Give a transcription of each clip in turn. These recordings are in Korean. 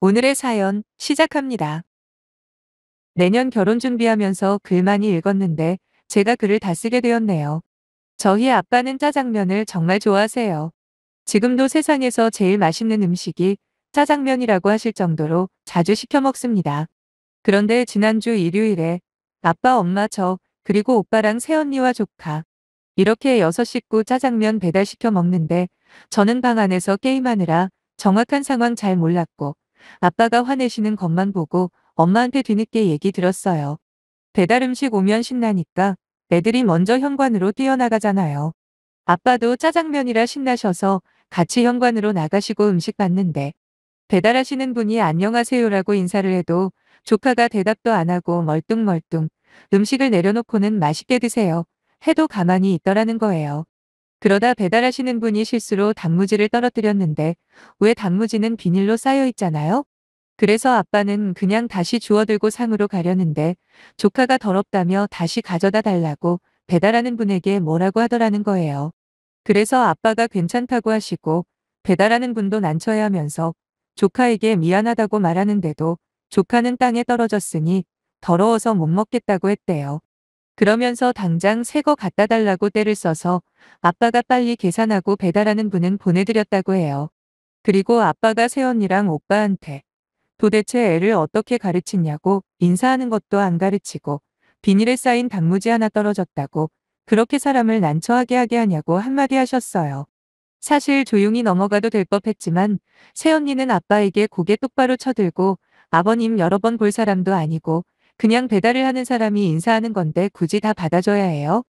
오늘의 사연 시작합니다. 내년 결혼 준비하면서 글 많이 읽었는데 제가 글을 다 쓰게 되었네요. 저희 아빠는 짜장면을 정말 좋아하세요. 지금도 세상에서 제일 맛있는 음식이 짜장면이라고 하실 정도로 자주 시켜 먹습니다. 그런데 지난주 일요일에 아빠, 엄마, 저, 그리고 오빠랑 새언니와 조카 이렇게 6식구 짜장면 배달시켜 먹는데 저는 방 안에서 게임하느라 정확한 상황 잘 몰랐고 아빠가 화내시는 것만 보고 엄마한테 뒤늦게 얘기 들었어요. 배달 음식 오면 신나니까 애들이 먼저 현관으로 뛰어나가잖아요. 아빠도 짜장면이라 신나셔서 같이 현관으로 나가시고 음식 받는데 배달하시는 분이 안녕하세요라고 인사를 해도 조카가 대답도 안 하고 멀뚱멀뚱 음식을 내려놓고는 맛있게 드세요 해도 가만히 있더라는 거예요. 그러다 배달하시는 분이 실수로 단무지를 떨어뜨렸는데 왜 단무지는 비닐로 쌓여 있잖아요? 그래서 아빠는 그냥 다시 주워들고 상으로 가려는데 조카가 더럽다며 다시 가져다 달라고 배달하는 분에게 뭐라고 하더라는 거예요. 그래서 아빠가 괜찮다고 하시고 배달하는 분도 난처해하면서 조카에게 미안하다고 말하는데도 조카는 땅에 떨어졌으니 더러워서 못 먹겠다고 했대요. 그러면서 당장 새 거 갖다 달라고 떼를 써서 아빠가 빨리 계산하고 배달하는 분은 보내드렸다고 해요. 그리고 아빠가 새언니랑 오빠한테 도대체 애를 어떻게 가르치냐고 인사하는 것도 안 가르치고 비닐에 쌓인 단무지 하나 떨어졌다고 그렇게 사람을 난처하게 하게 하냐고 한마디 하셨어요. 사실 조용히 넘어가도 될 법했지만 새언니는 아빠에게 고개 똑바로 쳐들고 아버님 여러 번 볼 사람도 아니고 그냥 배달을 하는 사람이 인사하는 건데 굳이 다 받아줘야 해요?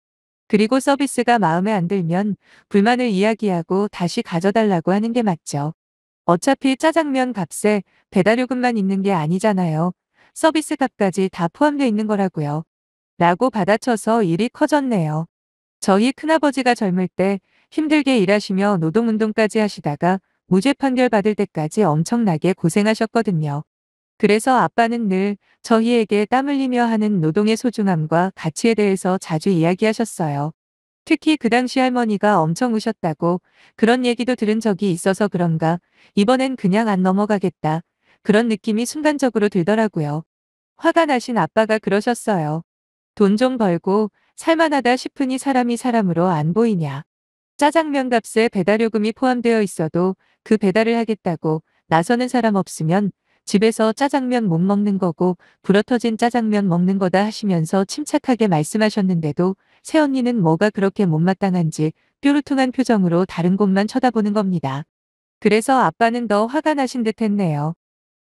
그리고 서비스가 마음에 안 들면 불만을 이야기하고 다시 가져달라고 하는 게 맞죠. 어차피 짜장면 값에 배달요금만 있는 게 아니잖아요. 서비스 값까지 다 포함되어 있는 거라고요. 라고 받아쳐서 일이 커졌네요. 저희 큰아버지가 젊을 때 힘들게 일하시며 노동운동까지 하시다가 무죄 판결 받을 때까지 엄청나게 고생하셨거든요. 그래서 아빠는 늘 저희에게 땀 흘리며 하는 노동의 소중함과 가치에 대해서 자주 이야기하셨어요. 특히 그 당시 할머니가 엄청 우셨다고 그런 얘기도 들은 적이 있어서 그런가 이번엔 그냥 안 넘어가겠다. 그런 느낌이 순간적으로 들더라고요. 화가 나신 아빠가 그러셨어요. 돈 좀 벌고 살만하다 싶으니 사람이 사람으로 안 보이냐. 짜장면 값에 배달요금이 포함되어 있어도 그 배달을 하겠다고 나서는 사람 없으면 집에서 짜장면 못 먹는 거고 불어터진 짜장면 먹는 거다 하시면서 침착하게 말씀하셨는데도 새언니는 뭐가 그렇게 못마땅한지 뾰루퉁한 표정으로 다른 곳만 쳐다보는 겁니다. 그래서 아빠는 더 화가 나신 듯 했네요.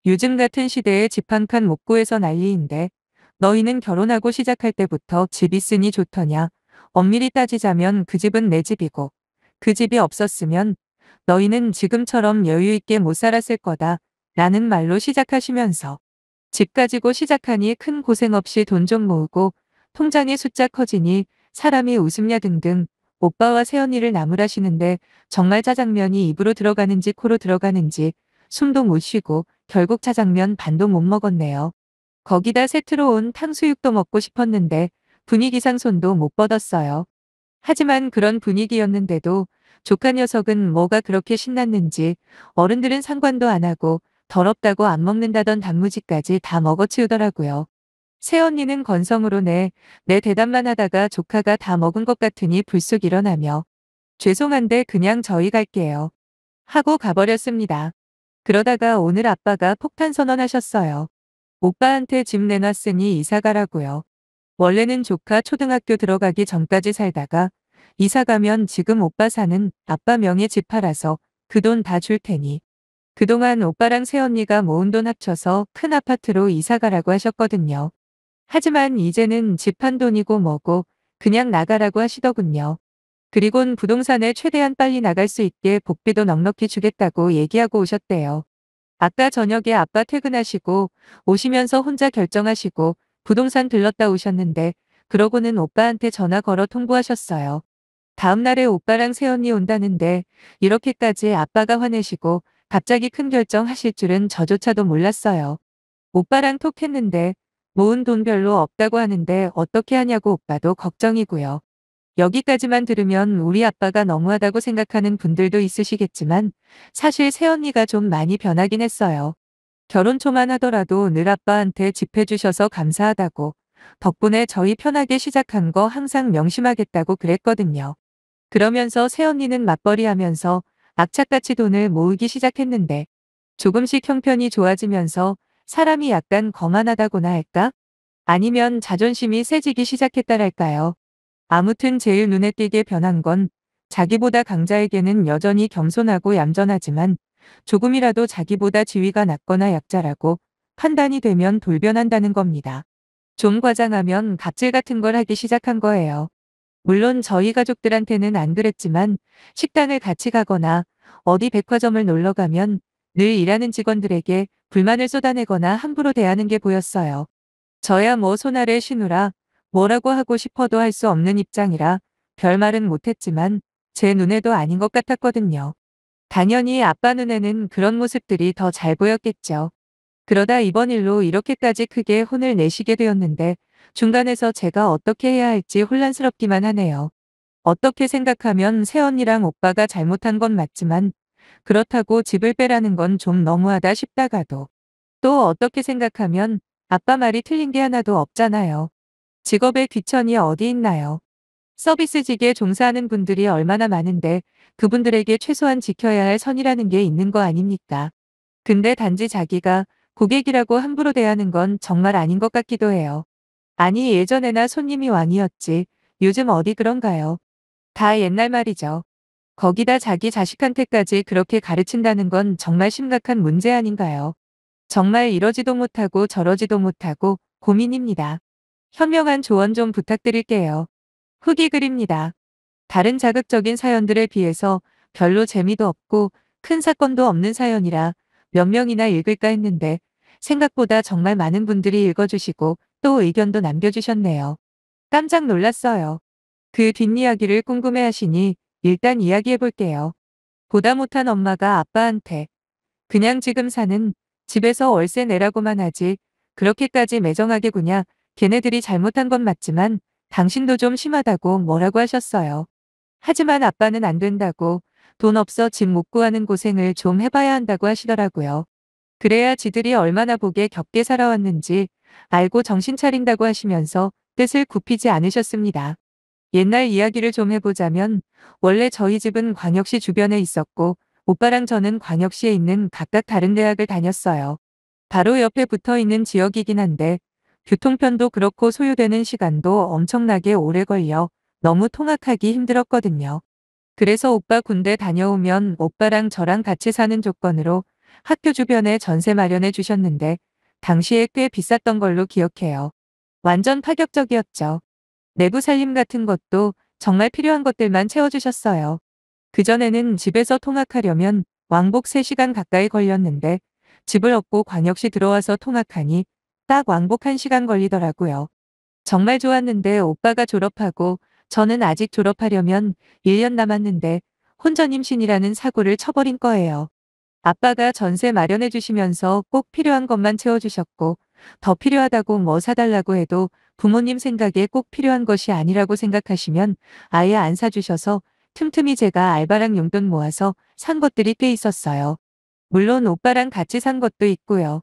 요즘 같은 시대에 집 한 칸 못 구해서 난리인데 너희는 결혼하고 시작할 때부터 집 있으니 좋더냐. 엄밀히 따지자면 그 집은 내 집이고 그 집이 없었으면 너희는 지금처럼 여유 있게 못 살았을 거다. 라는 말로 시작하시면서 집 가지고 시작하니 큰 고생 없이 돈 좀 모으고 통장의 숫자 커지니 사람이 웃음냐 등등 오빠와 새언니를 나무라시는데 정말 짜장면이 입으로 들어가는지 코로 들어가는지 숨도 못 쉬고 결국 짜장면 반도 못 먹었네요. 거기다 세트로 온 탕수육도 먹고 싶었는데 분위기상 손도 못 뻗었어요. 하지만 그런 분위기였는데도 조카 녀석은 뭐가 그렇게 신났는지 어른들은 상관도 안 하고 더럽다고 안 먹는다던 단무지까지 다 먹어치우더라고요. 새언니는 건성으로 내 대답만 하다가 조카가 다 먹은 것 같으니 불쑥 일어나며 죄송한데 그냥 저희 갈게요. 하고 가버렸습니다. 그러다가 오늘 아빠가 폭탄 선언하셨어요. 오빠한테 집 내놨으니 이사 가라고요. 원래는 조카 초등학교 들어가기 전까지 살다가 이사 가면 지금 오빠 사는 아빠 명의 집 팔아서 그 돈 다 줄 테니. 그동안 오빠랑 새언니가 모은 돈 합쳐서 큰 아파트로 이사 가라고 하셨거든요. 하지만 이제는 집 한 돈이고 뭐고 그냥 나가라고 하시더군요. 그리곤 부동산에 최대한 빨리 나갈 수 있게 복비도 넉넉히 주겠다고 얘기하고 오셨대요. 아까 저녁에 아빠 퇴근하시고 오시면서 혼자 결정하시고 부동산 들렀다 오셨는데 그러고는 오빠한테 전화 걸어 통보하셨어요. 다음 날에 오빠랑 새언니 온다는데 이렇게까지 아빠가 화내시고 갑자기 큰 결정 하실 줄은 저조차도 몰랐어요. 오빠랑 톡 했는데 모은 돈 별로 없다고 하는데 어떻게 하냐고 오빠도 걱정이고요. 여기까지만 들으면 우리 아빠가 너무하다고 생각하는 분들도 있으시겠지만 사실 새언니가 좀 많이 변하긴 했어요. 결혼 초만 하더라도 늘 아빠한테 집 해주셔서 감사하다고, 덕분에 저희 편하게 시작한 거 항상 명심하겠다고 그랬거든요. 그러면서 새언니는 맞벌이 하면서 악착같이 돈을 모으기 시작했는데 조금씩 형편이 좋아지면서 사람이 약간 거만하다고나 할까? 아니면 자존심이 세지기 시작했다랄까요? 아무튼 제일 눈에 띄게 변한 건 자기보다 강자에게는 여전히 겸손하고 얌전하지만 조금이라도 자기보다 지위가 낮거나 약자라고 판단이 되면 돌변한다는 겁니다. 좀 과장하면 갑질 같은 걸 하기 시작한 거예요. 물론 저희 가족들한테는 안 그랬지만 식당을 같이 가거나 어디 백화점을 놀러 가면 늘 일하는 직원들에게 불만을 쏟아내거나 함부로 대하는 게 보였어요. 저야 뭐 손 아래 신우라 뭐라고 하고 싶어도 할 수 없는 입장이라 별말은 못했지만 제 눈에도 아닌 것 같았거든요. 당연히 아빠 눈에는 그런 모습들이 더 잘 보였겠죠. 그러다 이번 일로 이렇게까지 크게 혼을 내시게 되었는데 중간에서 제가 어떻게 해야 할지 혼란스럽기만 하네요. 어떻게 생각하면 새언니랑 오빠가 잘못한 건 맞지만 그렇다고 집을 빼라는 건 좀 너무하다 싶다가도 또 어떻게 생각하면 아빠 말이 틀린 게 하나도 없잖아요. 직업의 귀천이 어디 있나요? 서비스직에 종사하는 분들이 얼마나 많은데 그분들에게 최소한 지켜야 할 선이라는 게 있는 거 아닙니까? 근데 단지 자기가 고객이라고 함부로 대하는 건 정말 아닌 것 같기도 해요. 아니 예전에나 손님이 왕이었지 요즘 어디 그런가요? 다 옛날 말이죠. 거기다 자기 자식한테까지 그렇게 가르친다는 건 정말 심각한 문제 아닌가요? 정말 이러지도 못하고 저러지도 못하고 고민입니다. 현명한 조언 좀 부탁드릴게요. 후기 글입니다. 다른 자극적인 사연들에 비해서 별로 재미도 없고 큰 사건도 없는 사연이라 몇 명이나 읽을까 했는데 생각보다 정말 많은 분들이 읽어주시고 또 의견도 남겨주셨네요. 깜짝 놀랐어요. 그 뒷이야기를 궁금해하시니 일단 이야기해볼게요. 보다 못한 엄마가 아빠한테 그냥 지금 사는 집에서 월세 내라고만 하지 그렇게까지 매정하게 구냐 걔네들이 잘못한 건 맞지만 당신도 좀 심하다고 뭐라고 하셨어요. 하지만 아빠는 안 된다고 돈 없어 집 못 구하는 고생을 좀 해봐야 한다고 하시더라고요. 그래야 지들이 얼마나 복에 겹게 살아왔는지 알고 정신 차린다고 하시면서 뜻을 굽히지 않으셨습니다. 옛날 이야기를 좀 해보자면 원래 저희 집은 광역시 주변에 있었고 오빠랑 저는 광역시에 있는 각각 다른 대학을 다녔어요. 바로 옆에 붙어 있는 지역이긴 한데 교통편도 그렇고 소요되는 시간도 엄청나게 오래 걸려 너무 통학하기 힘들었거든요. 그래서 오빠 군대 다녀오면 오빠랑 저랑 같이 사는 조건으로 학교 주변에 전세 마련해 주셨는데 당시에 꽤 비쌌던 걸로 기억해요. 완전 파격적이었죠. 내부 살림 같은 것도 정말 필요한 것들만 채워주셨어요. 그전에는 집에서 통학하려면 왕복 3시간 가까이 걸렸는데 집을 얻고 광역시 들어와서 통학하니 딱 왕복 1시간 걸리더라고요. 정말 좋았는데 오빠가 졸업하고 저는 아직 졸업하려면 1년 남았는데 혼전 임신이라는 사고를 쳐버린 거예요. 아빠가 전세 마련해 주시면서 꼭 필요한 것만 채워주셨고 더 필요하다고 뭐 사달라고 해도 부모님 생각에 꼭 필요한 것이 아니라고 생각하시면 아예 안 사주셔서 틈틈이 제가 알바랑 용돈 모아서 산 것들이 꽤 있었어요. 물론 오빠랑 같이 산 것도 있고요.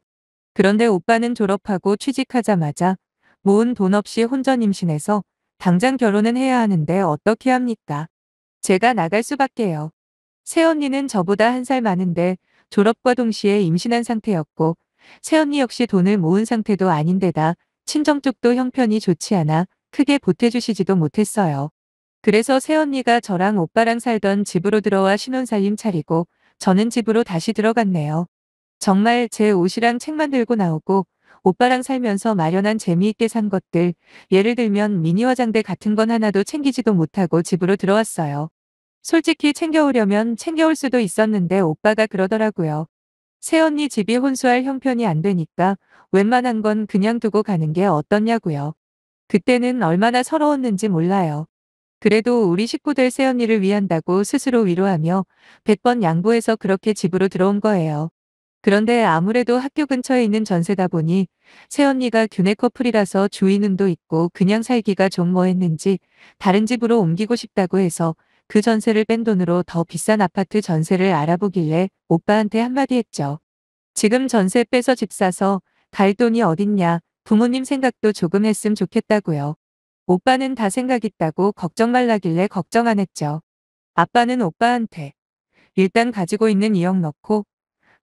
그런데 오빠는 졸업하고 취직하자마자 모은 돈 없이 혼전 임신해서 당장 결혼은 해야 하는데 어떻게 합니까? 제가 나갈 수밖에요. 새언니는 저보다 1살 많은데 졸업과 동시에 임신한 상태였고 새언니 역시 돈을 모은 상태도 아닌데다 친정 쪽도 형편이 좋지 않아 크게 보태주시지도 못했어요. 그래서 새언니가 저랑 오빠랑 살던 집으로 들어와 신혼살림 차리고 저는 집으로 다시 들어갔네요. 정말 제 옷이랑 책만 들고 나오고 오빠랑 살면서 마련한 재미있게 산 것들, 예를 들면 미니 화장대 같은 건 하나도 챙기지도 못하고 집으로 들어왔어요. 솔직히 챙겨오려면 챙겨올 수도 있었는데 오빠가 그러더라고요. 새언니 집이 혼수할 형편이 안 되니까 웬만한 건 그냥 두고 가는 게 어떻냐고요. 그때는 얼마나 서러웠는지 몰라요. 그래도 우리 식구들 새언니를 위한다고 스스로 위로하며 100번 양보해서 그렇게 집으로 들어온 거예요. 그런데 아무래도 학교 근처에 있는 전세다 보니 새언니가 교내 커플이라서 주인은도 있고 그냥 살기가 좀 뭐했는지 다른 집으로 옮기고 싶다고 해서 그 전세를 뺀 돈으로 더 비싼 아파트 전세를 알아보길래 오빠한테 한마디 했죠. 지금 전세 빼서 집 사서 갈 돈이 어딨냐. 부모님 생각도 조금 했으면 좋겠다고요. 오빠는 다 생각 있다고 걱정 말라길래 걱정 안 했죠. 아빠는 오빠한테 일단 가지고 있는 2억 넣고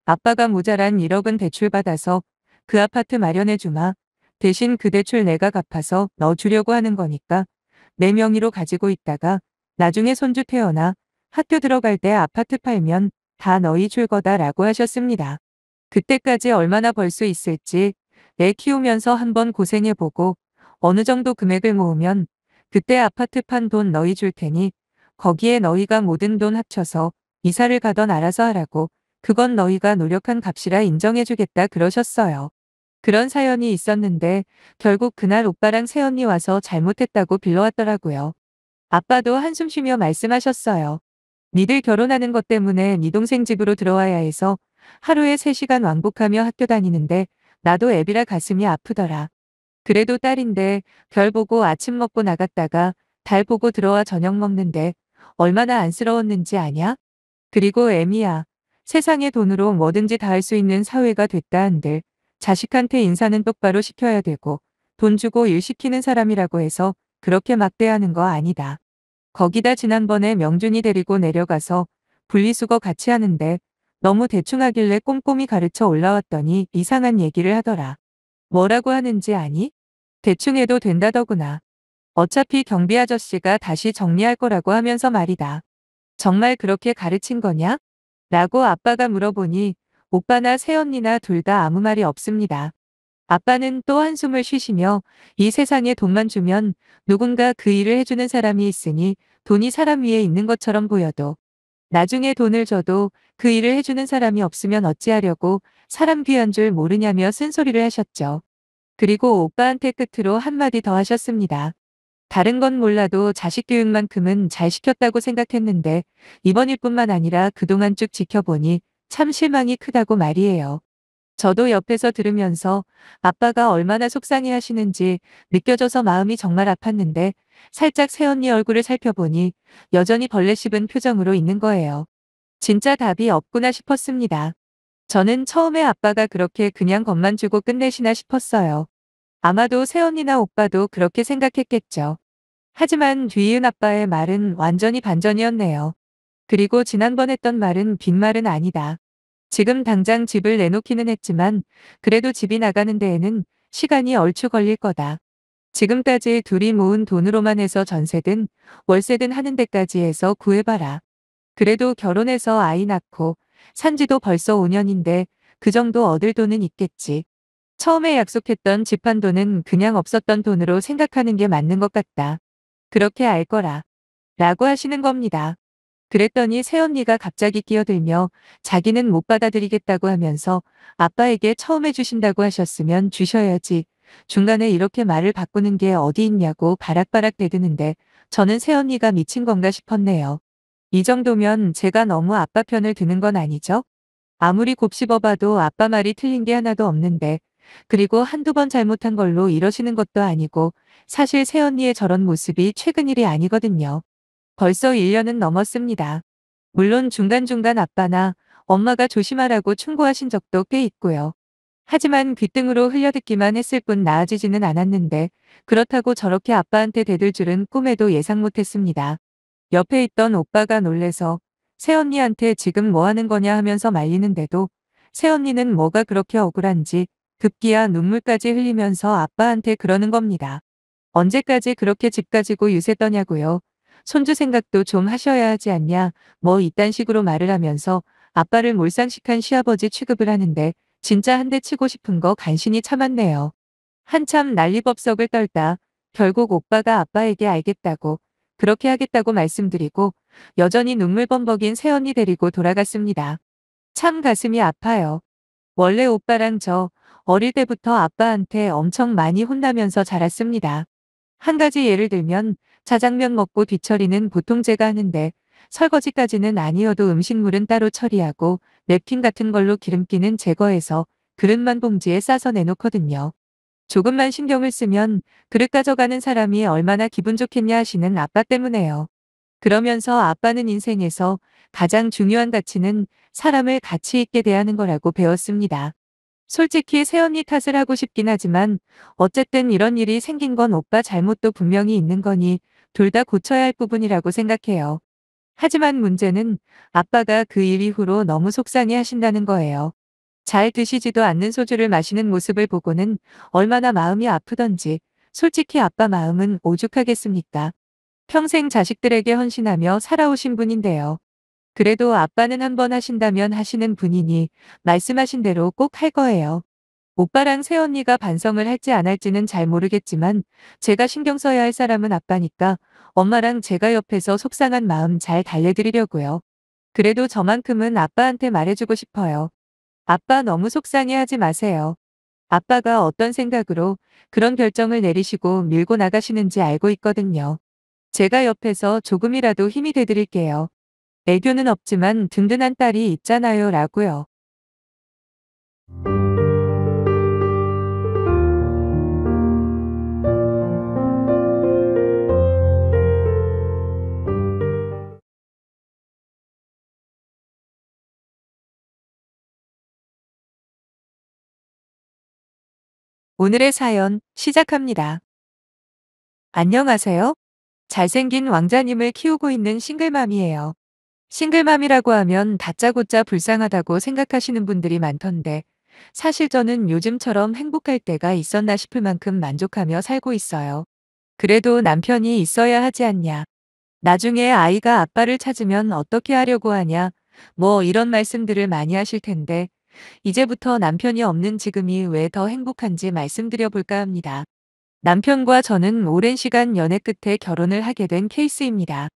아빠가 모자란 1억은 대출받아서 그 아파트 마련해 주마. 대신 그 대출 내가 갚아서 넣어주려고 하는 거니까 내 명의로 가지고 있다가 나중에 손주 태어나 학교 들어갈 때 아파트 팔면 다 너희 줄 거다라고 하셨습니다. 그때까지 얼마나 벌 수 있을지 애 키우면서 한번 고생해보고 어느 정도 금액을 모으면 그때 아파트 판 돈 너희 줄 테니 거기에 너희가 모든 돈 합쳐서 이사를 가던 알아서 하라고 그건 너희가 노력한 값이라 인정해주겠다 그러셨어요. 그런 사연이 있었는데 결국 그날 오빠랑 새언니 와서 잘못했다고 빌러왔더라고요. 아빠도 한숨 쉬며 말씀하셨어요. 니들 결혼하는 것 때문에 니 동생 집으로 들어와야 해서 하루에 3시간 왕복하며 학교 다니는데 나도 애비라 가슴이 아프더라. 그래도 딸인데 별 보고 아침 먹고 나갔다가 달 보고 들어와 저녁 먹는데 얼마나 안쓰러웠는지 아냐? 그리고 애미야. 세상에 돈으로 뭐든지 다 할 수 있는 사회가 됐다 한들 자식한테 인사는 똑바로 시켜야 되고 돈 주고 일 시키는 사람이라고 해서 그렇게 막대하는 거 아니다. 거기다 지난번에 명준이 데리고 내려가서 분리수거 같이 하는데 너무 대충 하길래 꼼꼼히 가르쳐 올라왔더니 이상한 얘기를 하더라. 뭐라고 하는지 아니? 대충 해도 된다더구나. 어차피 경비 아저씨가 다시 정리할 거라고 하면서 말이다. 정말 그렇게 가르친 거냐? 라고 아빠가 물어보니 오빠나 새언니나 둘 다 아무 말이 없습니다. 아빠는 또 한숨을 쉬시며 이 세상에 돈만 주면 누군가 그 일을 해주는 사람이 있으니 돈이 사람 위에 있는 것처럼 보여도 나중에 돈을 줘도 그 일을 해주는 사람이 없으면 어찌하려고 사람 귀한 줄 모르냐며 쓴소리를 하셨죠. 그리고 오빠한테 끝으로 한마디 더 하셨습니다. 다른 건 몰라도 자식 교육만큼은 잘 시켰다고 생각했는데 이번 일뿐만 아니라 그동안 쭉 지켜보니 참 실망이 크다고 말이에요. 저도 옆에서 들으면서 아빠가 얼마나 속상해 하시는지 느껴져서 마음이 정말 아팠는데 살짝 새언니 얼굴을 살펴보니 여전히 벌레 씹은 표정으로 있는 거예요. 진짜 답이 없구나 싶었습니다. 저는 처음에 아빠가 그렇게 그냥 겁만 주고 끝내시나 싶었어요. 아마도 새언니나 오빠도 그렇게 생각했겠죠. 하지만 뒤이은 아빠의 말은 완전히 반전이었네요. 그리고 지난번 했던 말은 빈말은 아니다. 지금 당장 집을 내놓기는 했지만 그래도 집이 나가는 데에는 시간이 얼추 걸릴 거다. 지금까지 둘이 모은 돈으로만 해서 전세든 월세든 하는 데까지 해서 구해봐라. 그래도 결혼해서 아이 낳고 산지도 벌써 5년인데 그 정도 얻을 돈은 있겠지. 처음에 약속했던 집 한 돈은 그냥 없었던 돈으로 생각하는 게 맞는 것 같다. 그렇게 알 거라. 라고 하시는 겁니다. 그랬더니 새언니가 갑자기 끼어들며 자기는 못 받아들이겠다고 하면서 아빠에게 처음 해주신다고 하셨으면 주셔야지. 중간에 이렇게 말을 바꾸는 게 어디 있냐고 바락바락 대드는데 저는 새언니가 미친 건가 싶었네요. 이 정도면 제가 너무 아빠 편을 드는 건 아니죠? 아무리 곱씹어봐도 아빠 말이 틀린 게 하나도 없는데 그리고 한두 번 잘못한 걸로 이러시는 것도 아니고 사실 새언니의 저런 모습이 최근 일이 아니거든요. 벌써 1년은 넘었습니다. 물론 중간중간 아빠나 엄마가 조심하라고 충고하신 적도 꽤 있고요. 하지만 귓등으로 흘려듣기만 했을 뿐 나아지지는 않았는데 그렇다고 저렇게 아빠한테 대들 줄은 꿈에도 예상 못했습니다. 옆에 있던 오빠가 놀래서 새언니한테 지금 뭐 하는 거냐 하면서 말리는데도 새언니는 뭐가 그렇게 억울한지 급기야 눈물까지 흘리면서 아빠한테 그러는 겁니다. 언제까지 그렇게 집 가지고 유세 떠냐고요. 손주 생각도 좀 하셔야 하지 않냐. 뭐 이딴 식으로 말을 하면서 아빠를 몰상식한 시아버지 취급을 하는데 진짜 한 대 치고 싶은 거 간신히 참았네요. 한참 난리법석을 떨다 결국 오빠가 아빠에게 알겠다고 그렇게 하겠다고 말씀드리고 여전히 눈물 범벅인 새언니 데리고 돌아갔습니다. 참 가슴이 아파요. 원래 오빠랑 저 어릴 때부터 아빠한테 엄청 많이 혼나면서 자랐습니다. 한 가지 예를 들면 자장면 먹고 뒤처리는 보통 제가 하는데 설거지까지는 아니어도 음식물은 따로 처리하고 냅킨 같은 걸로 기름기는 제거해서 그릇만 봉지에 싸서 내놓거든요. 조금만 신경을 쓰면 그릇 가져가는 사람이 얼마나 기분 좋겠냐 하시는 아빠 때문에요. 그러면서 아빠는 인생에서 가장 중요한 가치는 사람을 가치 있게 대하는 거라고 배웠습니다. 솔직히 새언니 탓을 하고 싶긴 하지만 어쨌든 이런 일이 생긴 건 오빠 잘못도 분명히 있는 거니 둘 다 고쳐야 할 부분이라고 생각해요. 하지만 문제는 아빠가 그 일 이후로 너무 속상해 하신다는 거예요. 잘 드시지도 않는 소주를 마시는 모습을 보고는 얼마나 마음이 아프던지 솔직히 아빠 마음은 오죽하겠습니까? 평생 자식들에게 헌신하며 살아오신 분인데요. 그래도 아빠는 한 번 하신다면 하시는 분이니 말씀하신 대로 꼭 할 거예요. 오빠랑 새언니가 반성을 할지 안 할지는 잘 모르겠지만 제가 신경 써야 할 사람은 아빠니까 엄마랑 제가 옆에서 속상한 마음 잘 달래드리려고요. 그래도 저만큼은 아빠한테 말해주고 싶어요. 아빠 너무 속상해 하지 마세요. 아빠가 어떤 생각으로 그런 결정을 내리시고 밀고 나가시는지 알고 있거든요. 제가 옆에서 조금이라도 힘이 돼드릴게요. 애교는 없지만 든든한 딸이 있잖아요 라고요. 오늘의 사연 시작합니다. 안녕하세요. 잘생긴 왕자님을 키우고 있는 싱글맘이에요. 싱글맘이라고 하면 다짜고짜 불쌍하다고 생각하시는 분들이 많던데 사실 저는 요즘처럼 행복할 때가 있었나 싶을 만큼 만족하며 살고 있어요. 그래도 남편이 있어야 하지 않냐. 나중에 아이가 아빠를 찾으면 어떻게 하려고 하냐. 뭐 이런 말씀들을 많이 하실 텐데 이제부터 남편이 없는 지금이 왜 더 행복한지 말씀드려 볼까 합니다. 남편과 저는 오랜 시간 연애 끝에 결혼을 하게 된 케이스입니다.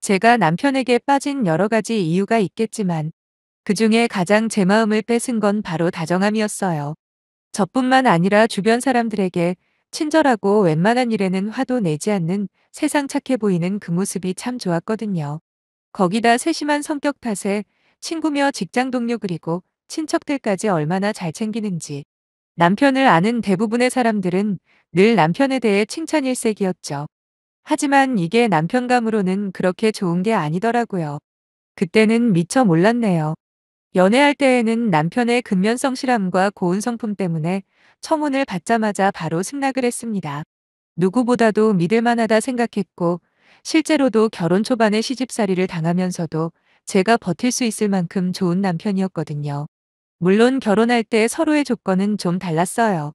제가 남편에게 빠진 여러 가지 이유가 있겠지만 그중에 가장 제 마음을 뺏은 건 바로 다정함이었어요. 저뿐만 아니라 주변 사람들에게 친절하고 웬만한 일에는 화도 내지 않는 세상 착해 보이는 그 모습이 참 좋았거든요. 거기다 세심한 성격 탓에 친구며 직장 동료 그리고 친척들까지 얼마나 잘 챙기는지. 남편을 아는 대부분의 사람들은 늘 남편에 대해 칭찬일색이었죠. 하지만 이게 남편감으로는 그렇게 좋은 게 아니더라고요. 그때는 미처 몰랐네요. 연애할 때에는 남편의 근면 성실함과 고운 성품 때문에 청혼을 받자마자 바로 승낙을 했습니다. 누구보다도 믿을 만하다 생각했고 실제로도 결혼 초반에 시집살이를 당하면서도 제가 버틸 수 있을 만큼 좋은 남편이었거든요. 물론 결혼할 때 서로의 조건은 좀 달랐어요.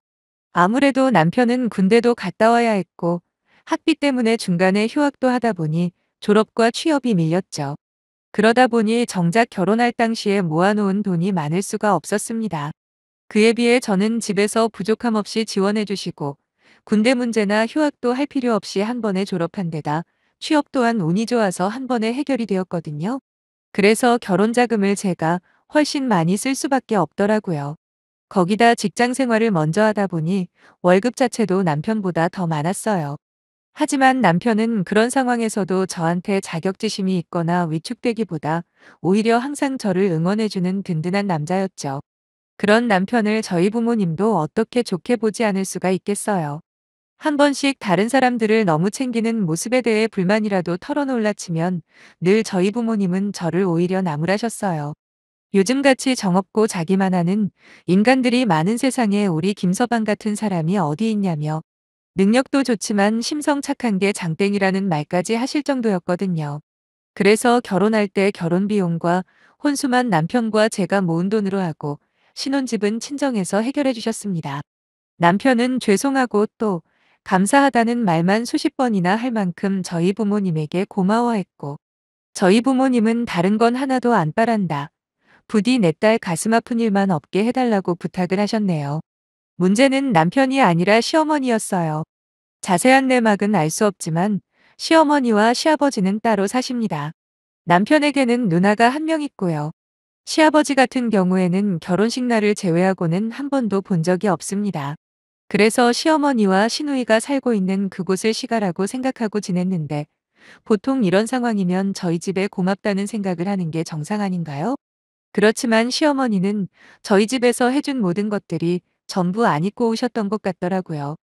아무래도 남편은 군대도 갔다 와야 했고 학비 때문에 중간에 휴학도 하다 보니 졸업과 취업이 밀렸죠. 그러다 보니 정작 결혼할 당시에 모아놓은 돈이 많을 수가 없었습니다. 그에 비해 저는 집에서 부족함 없이 지원해 주시고 군대 문제나 휴학도 할 필요 없이 한 번에 졸업한 데다 취업 또한 운이 좋아서 한 번에 해결이 되었거든요. 그래서 결혼 자금을 제가 훨씬 많이 쓸 수밖에 없더라고요. 거기다 직장 생활을 먼저 하다 보니 월급 자체도 남편보다 더 많았어요. 하지만 남편은 그런 상황에서도 저한테 자격지심이 있거나 위축되기보다 오히려 항상 저를 응원해주는 든든한 남자였죠. 그런 남편을 저희 부모님도 어떻게 좋게 보지 않을 수가 있겠어요. 한 번씩 다른 사람들을 너무 챙기는 모습에 대해 불만이라도 털어놓으려 치면 늘 저희 부모님은 저를 오히려 나무라셨어요. 요즘같이 정없고 자기만 하는 인간들이 많은 세상에 우리 김서방 같은 사람이 어디 있냐며 능력도 좋지만 심성 착한 게 장땡이라는 말까지 하실 정도였거든요. 그래서 결혼할 때 결혼 비용과 혼수만 남편과 제가 모은 돈으로 하고 신혼집은 친정에서 해결해 주셨습니다. 남편은 죄송하고 또 감사하다는 말만 수십 번이나 할 만큼 저희 부모님에게 고마워했고 저희 부모님은 다른 건 하나도 안 바란다. 부디 내 딸 가슴 아픈 일만 없게 해달라고 부탁을 하셨네요. 문제는 남편이 아니라 시어머니였어요. 자세한 내막은 알 수 없지만 시어머니와 시아버지는 따로 사십니다. 남편에게는 누나가 한 명 있고요. 시아버지 같은 경우에는 결혼식 날을 제외하고는 한 번도 본 적이 없습니다. 그래서 시어머니와 시누이가 살고 있는 그곳을 시가라고 생각하고 지냈는데 보통 이런 상황이면 저희 집에 고맙다는 생각을 하는 게 정상 아닌가요? 그렇지만 시어머니는 저희 집에서 해준 모든 것들이 전부 안 잊고 오셨던 것 같더라고요.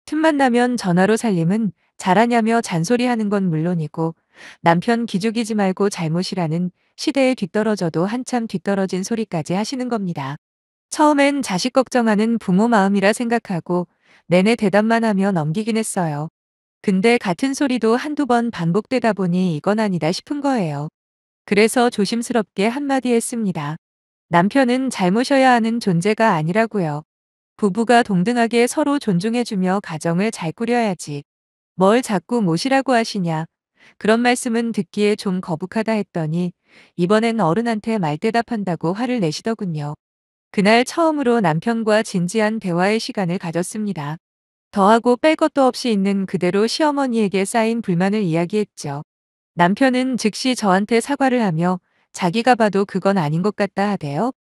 틈만 나면 전화로 살림은 잘하냐며 잔소리하는 건 물론이고 남편 기죽이지 말고 잘못이라는 시대에 뒤떨어져도 한참 뒤떨어진 소리까지 하시는 겁니다. 처음엔 자식 걱정하는 부모 마음이라 생각하고 내내 대답만 하며 넘기긴 했어요. 근데 같은 소리도 한두 번 반복되다 보니 이건 아니다 싶은 거예요. 그래서 조심스럽게 한마디 했습니다. 남편은 닮으셔야 하는 존재가 아니라고요. 부부가 동등하게 서로 존중해주며 가정을 잘 꾸려야지. 뭘 자꾸 모시라고 하시냐. 그런 말씀은 듣기에 좀 거북하다 했더니 이번엔 어른한테 말대답한다고 화를 내시더군요. 그날 처음으로 남편과 진지한 대화의 시간을 가졌습니다. 더하고 뺄 것도 없이 있는 그대로 시어머니에게 쌓인 불만을 이야기했죠. 남편은 즉시 저한테 사과를 하며 자기가 봐도 그건 아닌 것 같다 하대요.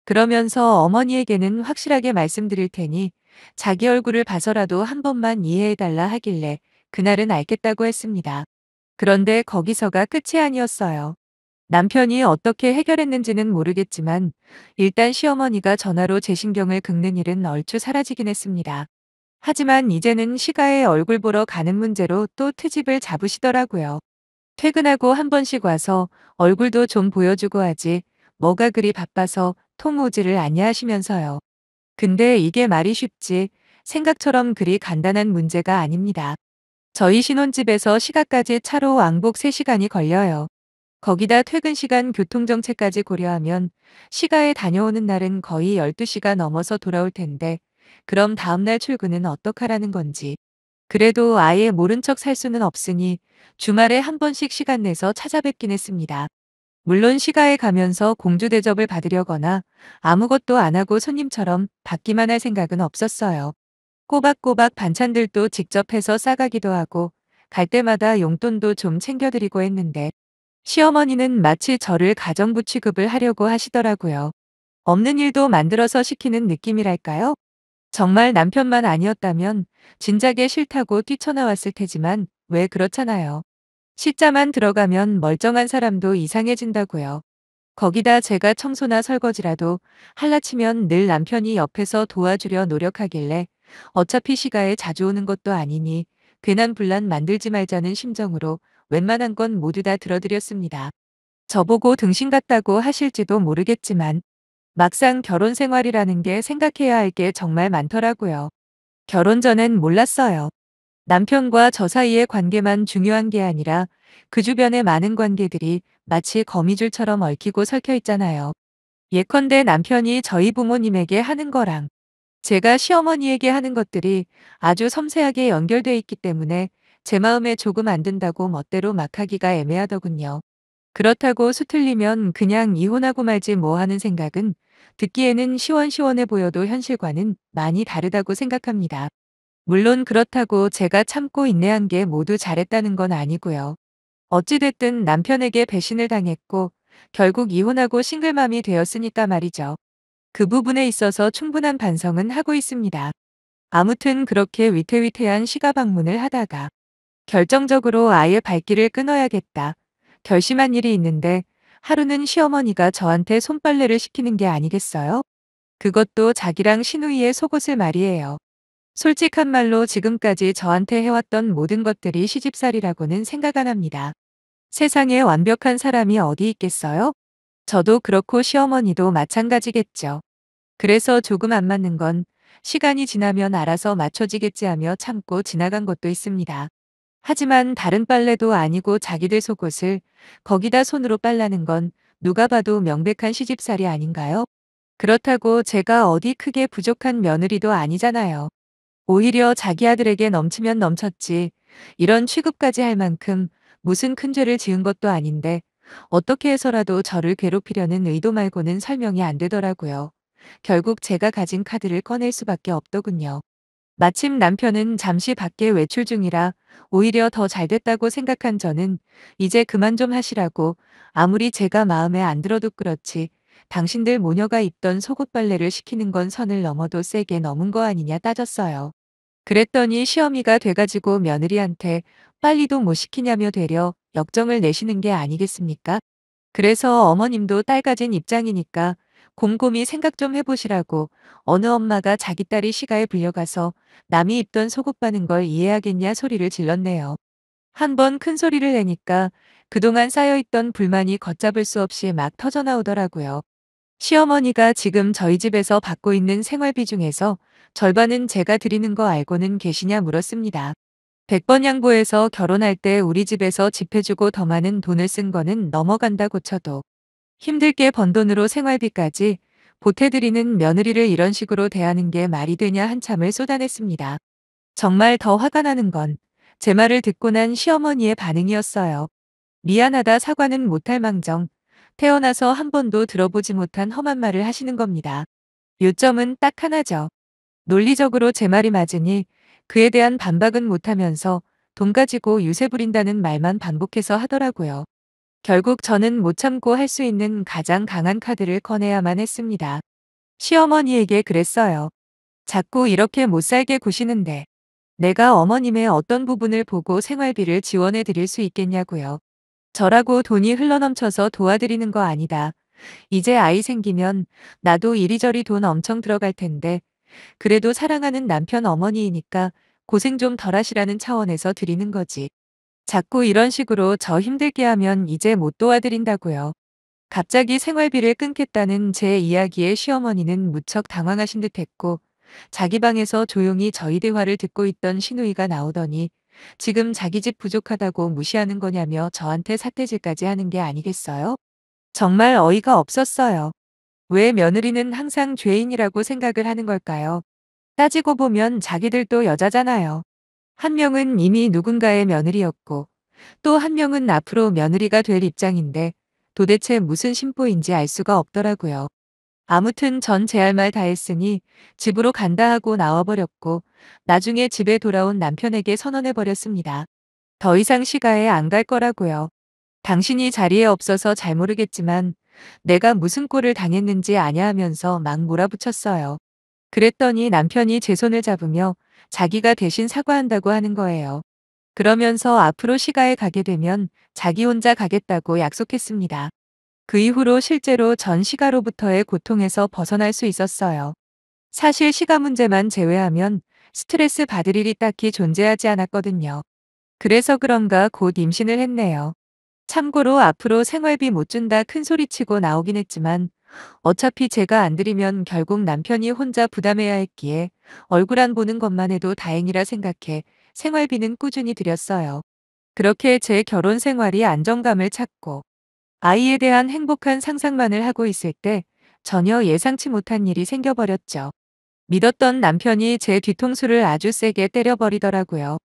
그러면서 어머니에게는 확실하게 말씀드릴 테니 자기 얼굴을 봐서라도 한 번만 이해해달라 하길래 그날은 알겠다고 했습니다. 그런데 거기서가 끝이 아니었어요. 남편이 어떻게 해결했는지는 모르겠지만 일단 시어머니가 전화로 제 신경을 긁는 일은 얼추 사라지긴 했습니다. 하지만 이제는 시가의 얼굴 보러 가는 문제로 또 트집을 잡으시더라고요. 퇴근하고 한 번씩 와서 얼굴도 좀 보여주고 하지 뭐가 그리 바빠서 통 오지를 않냐 하시면서요. 근데 이게 말이 쉽지 생각처럼 그리 간단한 문제가 아닙니다. 저희 신혼집에서 시가까지 차로 왕복 3시간이 걸려요. 거기다 퇴근 시간 교통정체까지 고려하면 시가에 다녀오는 날은 거의 12시가 넘어서 돌아올 텐데 그럼 다음날 출근은 어떡하라는 건지. 그래도 아예 모른 척 살 수는 없으니 주말에 한 번씩 시간 내서 찾아뵙긴 했습니다. 물론 시가에 가면서 공주 대접을 받으려거나 아무것도 안 하고 손님처럼 받기만 할 생각은 없었어요. 꼬박꼬박 반찬들도 직접 해서 싸가기도 하고 갈 때마다 용돈도 좀 챙겨드리고 했는데 시어머니는 마치 저를 가정부 취급을 하려고 하시더라고요. 없는 일도 만들어서 시키는 느낌이랄까요? 정말 남편만 아니었다면 진작에 싫다고 뛰쳐나왔을 테지만 왜 그렇잖아요. 시자만 들어가면 멀쩡한 사람도 이상해진다고요. 거기다 제가 청소나 설거지라도 할라치면 늘 남편이 옆에서 도와주려 노력하길래 어차피 시가에 자주 오는 것도 아니니 괜한 분란 만들지 말자는 심정으로 웬만한 건 모두 다 들어드렸습니다. 저보고 등신 같다고 하실지도 모르겠지만 막상 결혼 생활이라는 게 생각해야 할 게 정말 많더라고요. 결혼 전엔 몰랐어요. 남편과 저 사이의 관계만 중요한 게 아니라 그 주변의 많은 관계들이 마치 거미줄처럼 얽히고 설켜 있잖아요. 예컨대 남편이 저희 부모님에게 하는 거랑 제가 시어머니에게 하는 것들이 아주 섬세하게 연결돼 있기 때문에 제 마음에 조금 안 든다고 멋대로 막 하기가 애매하더군요. 그렇다고 수틀리면 그냥 이혼하고 말지 뭐 하는 생각은 듣기에는 시원시원해 보여도 현실과는 많이 다르다고 생각합니다. 물론 그렇다고 제가 참고 인내한 게 모두 잘했다는 건 아니고요. 어찌됐든 남편에게 배신을 당했고 결국 이혼하고 싱글맘이 되었으니까 말이죠. 그 부분에 있어서 충분한 반성은 하고 있습니다. 아무튼 그렇게 위태위태한 시가 방문을 하다가 결정적으로 아예 발길을 끊어야겠다. 결심한 일이 있는데 하루는 시어머니가 저한테 손빨래를 시키는 게 아니겠어요? 그것도 자기랑 시누이의 속옷을 말이에요. 솔직한 말로 지금까지 저한테 해왔던 모든 것들이 시집살이라고는 생각 안 합니다. 세상에 완벽한 사람이 어디 있겠어요? 저도 그렇고 시어머니도 마찬가지겠죠. 그래서 조금 안 맞는 건 시간이 지나면 알아서 맞춰지겠지 하며 참고 지나간 것도 있습니다. 하지만 다른 빨래도 아니고 자기들 속옷을 거기다 손으로 빨라는 건 누가 봐도 명백한 시집살이 아닌가요? 그렇다고 제가 어디 크게 부족한 며느리도 아니잖아요. 오히려 자기 아들에게 넘치면 넘쳤지 이런 취급까지 할 만큼 무슨 큰 죄를 지은 것도 아닌데 어떻게 해서라도 저를 괴롭히려는 의도 말고는 설명이 안 되더라고요. 결국 제가 가진 카드를 꺼낼 수밖에 없더군요. 마침 남편은 잠시 밖에 외출 중이라 오히려 더 잘됐다고 생각한 저는 이제 그만 좀 하시라고 아무리 제가 마음에 안 들어도 그렇지 당신들 모녀가 입던 속옷 빨래를 시키는 건 선을 넘어도 세게 넘은 거 아니냐 따졌어요. 그랬더니 시어미가 돼가지고 며느리한테 빨리도 못 시키냐며 되려 역정을 내시는 게 아니겠습니까? 그래서 어머님도 딸 가진 입장이니까 곰곰이 생각 좀 해보시라고 어느 엄마가 자기 딸이 시가에 불려가서 남이 입던 속옷 바는 걸 이해하겠냐 소리를 질렀네요. 한 번 큰 소리를 내니까 그동안 쌓여있던 불만이 걷잡을 수 없이 막 터져나오더라고요. 시어머니가 지금 저희 집에서 받고 있는 생활비 중에서 절반은 제가 드리는 거 알고는 계시냐 물었습니다. 100번 양보해서 결혼할 때 우리 집에서 집 해주고 더 많은 돈을 쓴 거는 넘어간다고 쳐도 힘들게 번 돈으로 생활비까지 보태드리는 며느리를 이런 식으로 대하는 게 말이 되냐 한참을 쏟아냈습니다. 정말 더 화가 나는 건 제 말을 듣고 난 시어머니의 반응이었어요. 미안하다 사과는 못할 망정 태어나서 한 번도 들어보지 못한 험한 말을 하시는 겁니다. 요점은 딱 하나죠. 논리적으로 제 말이 맞으니 그에 대한 반박은 못하면서 돈 가지고 유세 부린다는 말만 반복해서 하더라고요. 결국 저는 못 참고 할 수 있는 가장 강한 카드를 꺼내야만 했습니다. 시어머니에게 그랬어요. 자꾸 이렇게 못 살게 구시는데 내가 어머님의 어떤 부분을 보고 생활비를 지원해 드릴 수 있겠냐고요. 저라고 돈이 흘러넘쳐서 도와드리는 거 아니다. 이제 아이 생기면 나도 이리저리 돈 엄청 들어갈 텐데 그래도 사랑하는 남편 어머니이니까 고생 좀 덜 하시라는 차원에서 드리는 거지. 자꾸 이런 식으로 저 힘들게 하면 이제 못 도와드린다고요. 갑자기 생활비를 끊겠다는 제 이야기에 시어머니는 무척 당황하신 듯했고 자기 방에서 조용히 저희 대화를 듣고 있던 시누이가 나오더니 지금 자기 집 부족하다고 무시하는 거냐며 저한테 삿대질까지 하는 게 아니겠어요? 정말 어이가 없었어요. 왜 며느리는 항상 죄인이라고 생각을 하는 걸까요? 따지고 보면 자기들도 여자잖아요. 한 명은 이미 누군가의 며느리였고 또 한 명은 앞으로 며느리가 될 입장인데 도대체 무슨 심보인지 알 수가 없더라고요. 아무튼 전 제 할 말 다 했으니 집으로 간다 하고 나와버렸고 나중에 집에 돌아온 남편에게 선언해버렸습니다. 더 이상 시가에 안 갈 거라고요. 당신이 자리에 없어서 잘 모르겠지만 내가 무슨 꼴을 당했는지 아냐 하면서 막 몰아붙였어요. 그랬더니 남편이 제 손을 잡으며 자기가 대신 사과한다고 하는 거예요. 그러면서 앞으로 시가에 가게 되면 자기 혼자 가겠다고 약속했습니다. 그 이후로 실제로 전 시가로부터의 고통에서 벗어날 수 있었어요. 사실 시가 문제만 제외하면 스트레스 받을 일이 딱히 존재하지 않았거든요. 그래서 그런가 곧 임신을 했네요. 참고로 앞으로 생활비 못 준다 큰 소리치고 나오긴 했지만 어차피 제가 안 드리면 결국 남편이 혼자 부담해야 했기에 얼굴 안 보는 것만 해도 다행이라 생각해 생활비는 꾸준히 드렸어요. 그렇게 제 결혼 생활이 안정감을 찾고 아이에 대한 행복한 상상만을 하고 있을 때 전혀 예상치 못한 일이 생겨버렸죠. 믿었던 남편이 제 뒤통수를 아주 세게 때려버리더라고요.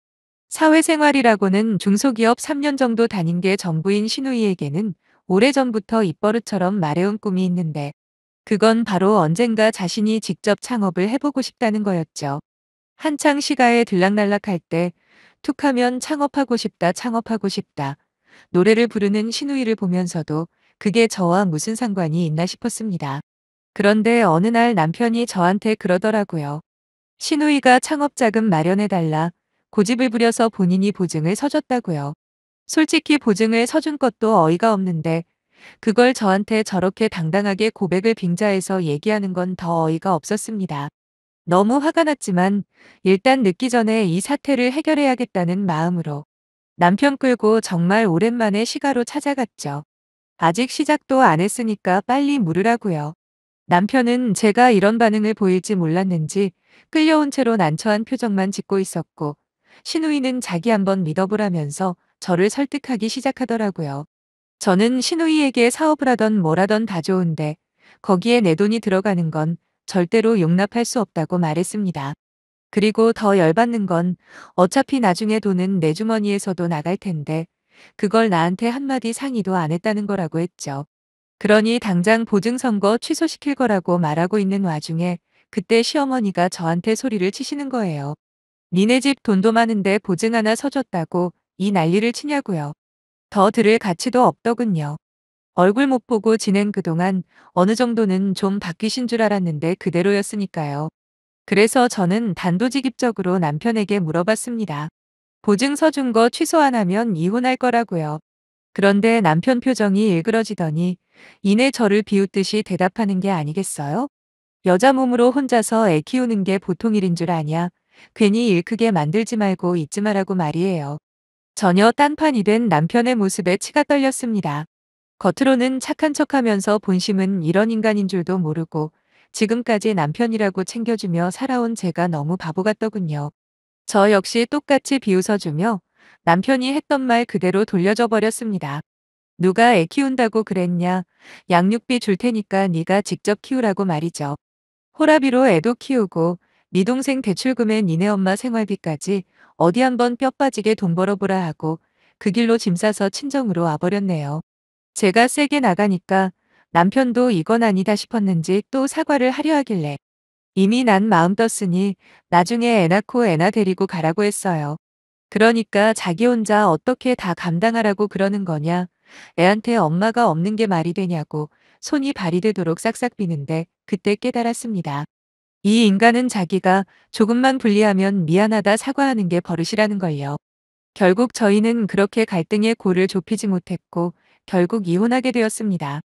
사회생활이라고는 중소기업 3년 정도 다닌 게 전부인 시누이에게는 오래전부터 입버릇처럼 말해온 꿈이 있는데 그건 바로 언젠가 자신이 직접 창업을 해보고 싶다는 거였죠. 한창 시가에 들락날락할 때 툭하면 창업하고 싶다 창업하고 싶다 노래를 부르는 시누이를 보면서도 그게 저와 무슨 상관이 있나 싶었습니다. 그런데 어느 날 남편이 저한테 그러더라고요. 시누이가 창업자금 마련해달라 고집을 부려서 본인이 보증을 서줬다고요. 솔직히 보증을 서준 것도 어이가 없는데 그걸 저한테 저렇게 당당하게 고백을 빙자해서 얘기하는 건 더 어이가 없었습니다. 너무 화가 났지만 일단 늦기 전에 이 사태를 해결해야겠다는 마음으로 남편 끌고 정말 오랜만에 시가로 찾아갔죠. 아직 시작도 안 했으니까 빨리 물으라고요. 남편은 제가 이런 반응을 보일지 몰랐는지 끌려온 채로 난처한 표정만 짓고 있었고 시누이는 자기 한번 믿어보라면서 저를 설득하기 시작하더라고요. 저는 시누이에게 사업을 하던 뭘 하던 다 좋은데 거기에 내 돈이 들어가는 건 절대로 용납할 수 없다고 말했습니다. 그리고 더 열받는 건 어차피 나중에 돈은 내 주머니에서도 나갈 텐데 그걸 나한테 한마디 상의도 안 했다는 거라고 했죠. 그러니 당장 보증 선고 취소시킬 거라고 말하고 있는 와중에 그때 시어머니가 저한테 소리를 치시는 거예요. 니네 집 돈도 많은데 보증 하나 서줬다고 이 난리를 치냐고요. 더 들을 가치도 없더군요. 얼굴 못 보고 지낸 그동안 어느 정도는 좀 바뀌신 줄 알았는데 그대로였으니까요. 그래서 저는 단도직입적으로 남편에게 물어봤습니다. 보증 서준 거 취소 안 하면 이혼할 거라고요. 그런데 남편 표정이 일그러지더니 이내 저를 비웃듯이 대답하는 게 아니겠어요? 여자 몸으로 혼자서 애 키우는 게 보통 일인 줄 아냐? 괜히 일 크게 만들지 말고 잊지 말라고 말이에요. 전혀 딴판이 된 남편의 모습에 치가 떨렸습니다. 겉으로는 착한 척하면서 본심은 이런 인간인 줄도 모르고 지금까지 남편이라고 챙겨주며 살아온 제가 너무 바보 같더군요. 저 역시 똑같이 비웃어주며 남편이 했던 말 그대로 돌려줘 버렸습니다. 누가 애 키운다고 그랬냐? 양육비 줄 테니까 네가 직접 키우라고 말이죠. 호라비로 애도 키우고 네 동생 대출금에 니네 엄마 생활비까지 어디 한번 뼈 빠지게 돈 벌어보라 하고 그 길로 짐 싸서 친정으로 와버렸네요. 제가 세게 나가니까 남편도 이건 아니다 싶었는지 또 사과를 하려 하길래 이미 난 마음 떴으니 나중에 애 낳고 애나 데리고 가라고 했어요. 그러니까 자기 혼자 어떻게 다 감당하라고 그러는 거냐. 애한테 엄마가 없는 게 말이 되냐고 손이 발이 되도록 싹싹 비는데 그때 깨달았습니다. 이 인간은 자기가 조금만 불리하면 미안하다 사과하는 게 버릇이라는 걸요. 결국 저희는 그렇게 갈등의 골을 좁히지 못했고 결국 이혼하게 되었습니다.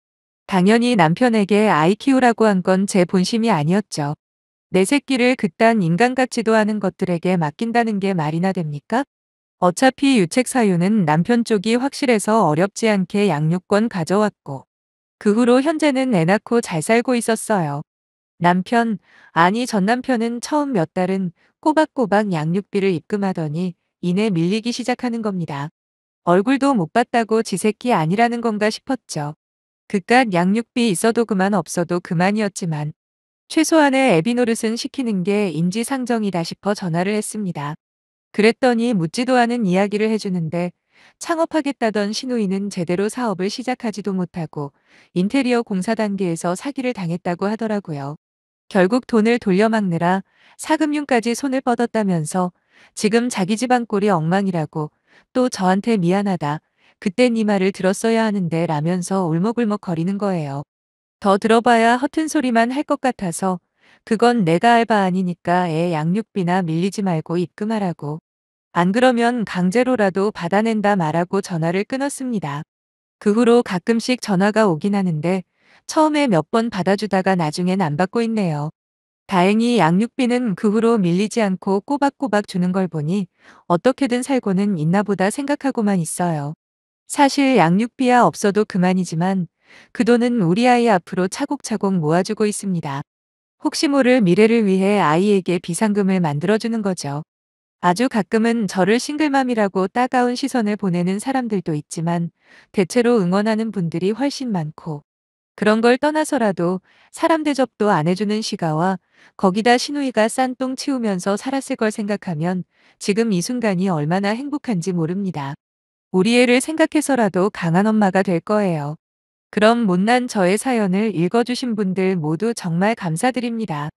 당연히 남편에게 아이 키우라고 한 건 제 본심이 아니었죠. 내 새끼를 그딴 인간 같지도 않은 것들에게 맡긴다는 게 말이나 됩니까? 어차피 유책 사유는 남편 쪽이 확실해서 어렵지 않게 양육권 가져왔고 그 후로 현재는 애 낳고 잘 살고 있었어요. 남편, 아니 전 남편은 처음 몇 달은 꼬박꼬박 양육비를 입금하더니 이내 밀리기 시작하는 겁니다. 얼굴도 못 봤다고 지 새끼 아니라는 건가 싶었죠. 그깟 양육비 있어도 그만 없어도 그만이었지만 최소한의 애비 노릇은 시키는 게 인지상정이다 싶어 전화를 했습니다. 그랬더니 묻지도 않은 이야기를 해주는데 창업하겠다던 시누이는 제대로 사업을 시작하지도 못하고 인테리어 공사 단계에서 사기를 당했다고 하더라고요. 결국 돈을 돌려막느라 사금융까지 손을 뻗었다면서 지금 자기 집안 꼴이 엉망이라고 또 저한테 미안하다. 그때 네 말을 들었어야 하는데 라면서 울먹울먹 거리는 거예요. 더 들어봐야 허튼 소리만 할 것 같아서 그건 내가 알 바 아니니까 애 양육비나 밀리지 말고 입금하라고. 안 그러면 강제로라도 받아낸다 말하고 전화를 끊었습니다. 그 후로 가끔씩 전화가 오긴 하는데 처음에 몇 번 받아주다가 나중엔 안 받고 있네요. 다행히 양육비는 그 후로 밀리지 않고 꼬박꼬박 주는 걸 보니 어떻게든 살고는 있나 보다 생각하고만 있어요. 사실 양육비야 없어도 그만이지만 그 돈은 우리 아이 앞으로 차곡차곡 모아주고 있습니다. 혹시 모를 미래를 위해 아이에게 비상금을 만들어주는 거죠. 아주 가끔은 저를 싱글맘이라고 따가운 시선을 보내는 사람들도 있지만 대체로 응원하는 분들이 훨씬 많고 그런 걸 떠나서라도 사람 대접도 안 해주는 시가와 거기다 시누이가 싼 똥 치우면서 살았을 걸 생각하면 지금 이 순간이 얼마나 행복한지 모릅니다. 우리 애를 생각해서라도 강한 엄마가 될 거예요. 그럼 못난 저의 사연을 읽어주신 분들 모두 정말 감사드립니다.